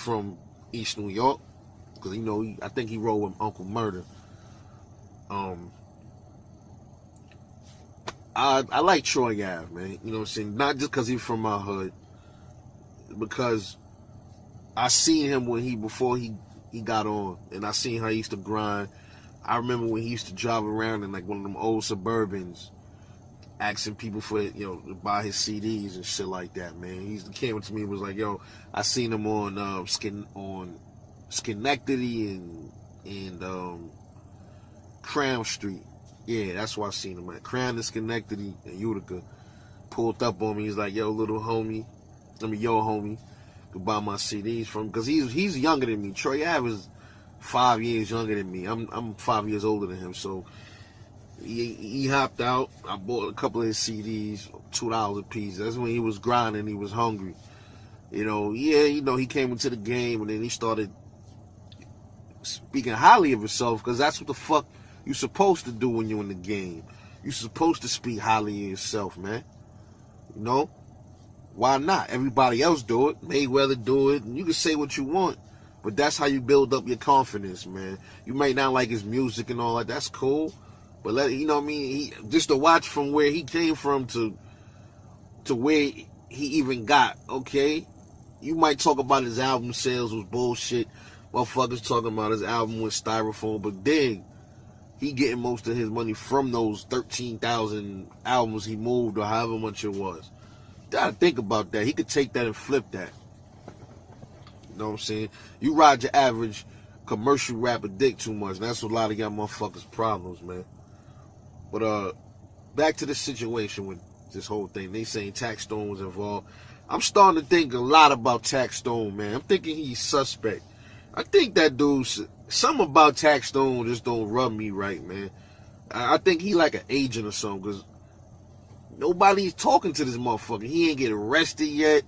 from East New York, because, you know, I think he rolled with Uncle Murder. I like Troy Ave, man. You know what I'm saying? Not just because he's from my hood, because I seen him before he got on, and I seen how he used to grind. I remember when he used to drive around in like one of them old Suburbans, asking people for, you know, to buy his CDs and shit like that, man. He came up to me and was like, yo, I seen him on Schenectady and Crown Street. Yeah, that's why I seen him at Crown and Schenectady and Utica. Pulled up on me. He's like, yo, little homie, yo, homie, could buy my CDs from, because he's younger than me. Troy Ave is 5 years younger than me. I'm 5 years older than him, so he hopped out. I bought a couple of his CDs, $2 a piece. That's when he was grinding. He was hungry. You know, yeah, you know, he came into the game and then he started speaking highly of himself, because that's what the fuck you're supposed to do when you're in the game. You're supposed to speak highly of yourself, man. You know? Why not? Everybody else do it. Mayweather do it. And you can say what you want, but that's how you build up your confidence, man. You might not like his music and all that. That's cool. But you know what I mean? Just to watch from where he came from to where he even got, okay? You might talk about his album sales was bullshit. Motherfuckers talking about his album with styrofoam, but then he getting most of his money from those 13,000 albums he moved, or however much it was. You gotta think about that. He could take that and flip that. You know what I'm saying? You ride your average commercial rapper dick too much. That's a lot of y'all motherfuckers' problems, man. But back to the situation with this whole thing. They saying Taxstone was involved. I'm starting to think a lot about Taxstone, man. I'm thinking he's suspect. I think that dude, something about Taxstone just don't rub me right, man. I think he like an agent or something, because nobody's talking to this motherfucker. He ain't get arrested yet.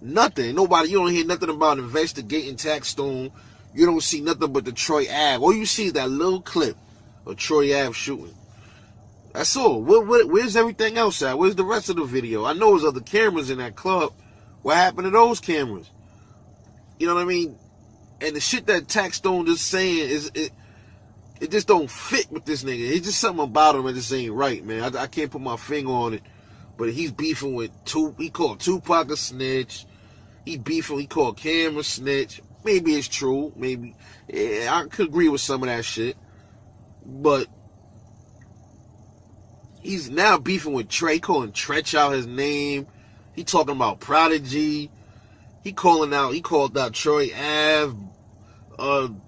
Nothing. Nobody. You don't hear nothing about investigating Taxstone. You don't see nothing but the Troy Ave. All you see is that little clip of Troy Ave shooting. That's all. Where's everything else at? Where's the rest of the video? I know there's other cameras in that club. What happened to those cameras? You know what I mean? And the shit that Taxstone just saying it just don't fit with this nigga. It's just something about him that just ain't right, man. I can't put my finger on it, but he's beefing with he called Tupac a snitch. He called Cam a snitch. Maybe it's true. Maybe. Yeah, I could agree with some of that shit. But he's now beefing with Trey, calling Tretch out his name. He talking about Prodigy. He called out Troy Ave. I'm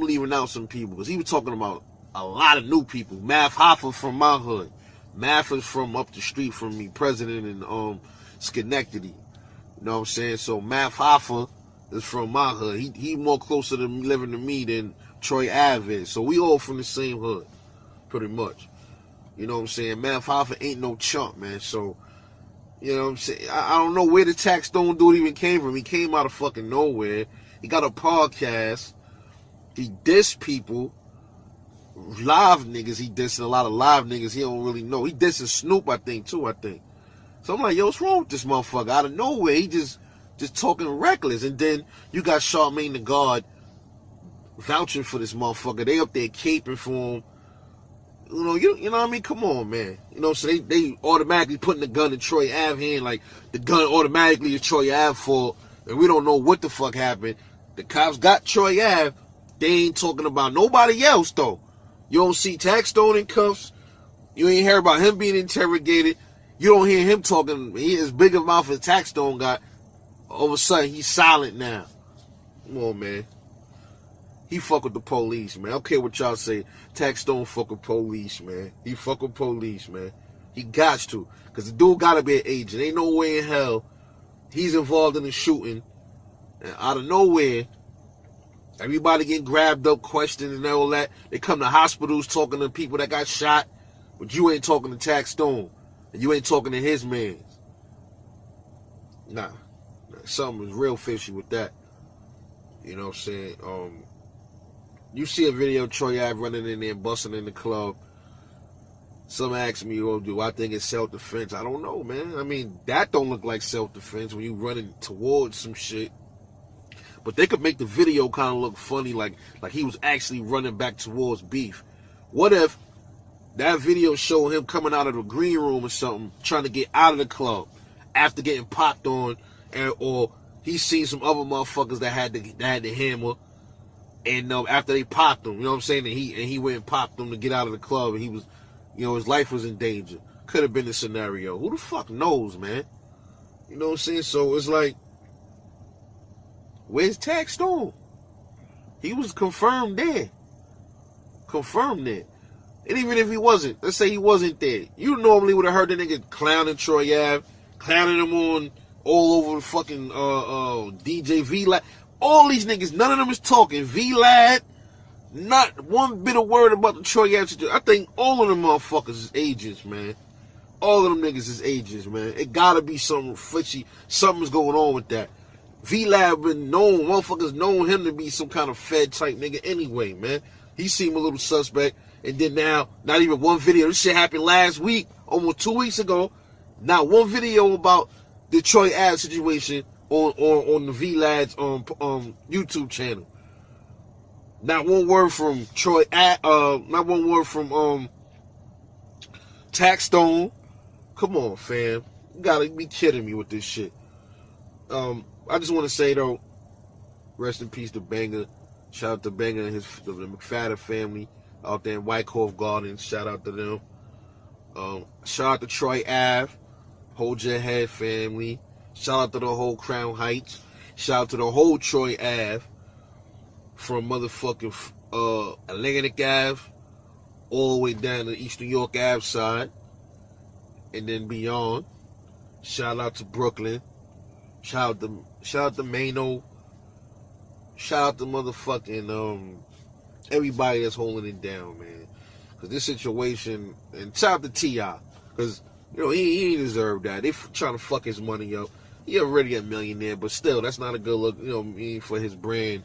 leaving out some people, because he was talking about a lot of new people. Math Hoffa from my hood. Math is from up the street from me, president in Schenectady. You know what I'm saying? So Math Hoffa is from my hood. He more closer to living to me than Troy Ave is. So we all from the same hood, pretty much. You know what I'm saying? Math Hoffa ain't no chump, man. So, you know what I'm saying? I don't know where the Taxstone dude even came from. He came out of fucking nowhere. He got a podcast. He dissed people. Live niggas, he dissing a lot of live niggas he don't really know. He dissing Snoop, I think. So I'm like, yo, what's wrong with this motherfucker? Out of nowhere, he just talking reckless. And then you got Charmaine the God vouching for this motherfucker. They up there caping for him. You know what I mean? Come on, man. You know, so they automatically putting the gun in Troy Ave hand, like the gun automatically is Troy Ave fault, and we don't know what the fuck happened. The cops got Troy Ave. They ain't talking about nobody else, though. You don't see Taxstone in cuffs. You ain't hear about him being interrogated. You don't hear him talking. He as big a mouth as Taxstone got. All of a sudden, he's silent now. Come on, man. He fuck with the police, man. I don't care what y'all say. Taxstone fuck with police, man. He fuck with police, man. He got to. Because the dude got to be an agent. Ain't no way in hell he's involved in the shooting. And out of nowhere, everybody getting grabbed up, questioned and all that. They come to hospitals talking to people that got shot. But you ain't talking to Taxstone. And you ain't talking to his mans. Nah. Something was real fishy with that. You know what I'm saying? You see a video of Troy Ave running in there and busting in the club. Some ask me, oh, do I think it's self-defense? I don't know, man. I mean, that don't look like self-defense when you running towards some shit. But they could make the video kind of look funny, like he was actually running back towards beef. What if that video showed him coming out of the green room or something, trying to get out of the club after getting popped on, or he seen some other motherfuckers that had the hammer, and after they popped him, you know what I'm saying, and he went and popped them to get out of the club, and he was, you know, his life was in danger. Could have been the scenario. Who the fuck knows, man? You know what I'm saying? So it's like, where's Taxstone? He was confirmed there. Confirmed there. And even if he wasn't, let's say he wasn't there, you normally would have heard the nigga clowning Troy Ave, clowning him on all over the fucking DJ V-Lad. All these niggas, none of them is talking. V-Lad, not one bit of word about the Troy Ave situation. I think all of them motherfuckers is agents, man. All of them niggas is agents, man. It gotta be something fishy. Something's going on with that. V-Lab been known, motherfuckers known him to be some kind of Fed type nigga anyway, man. He seemed a little suspect. And then now, not even one video. This shit happened last week, almost 2 weeks ago. Not one video about the Troy Ave situation on the V-Lad's YouTube channel. Not one word from Troy Ave, not one word from Taxstone. Come on, fam. You gotta be kidding me with this shit. I just want to say, though, rest in peace to Banger. Shout out to Banger and the McFadden family out there in Wyckoff Gardens. Shout out to them. Shout out to Troy Ave. Hold your head, family. Shout out to the whole Crown Heights. Shout out to the whole Troy Ave. From motherfucking Atlantic Ave all the way down to East New York Ave side. And then beyond. Shout out to Brooklyn. Shout out to Mano. Shout out to motherfucking everybody that's holding it down, man. Cause this situation, and shout out to T.I. Cause, you know, he ain't deserve that. They trying to fuck his money up. He already a millionaire, but still, that's not a good look, you know, for his brand,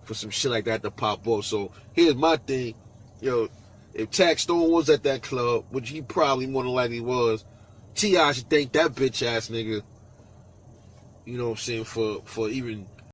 for some shit like that to pop up. So here's my thing, yo. If Taxstone was at that club, which he probably more than likely was, T.I. should thank that bitch ass nigga, you know what I'm saying, for even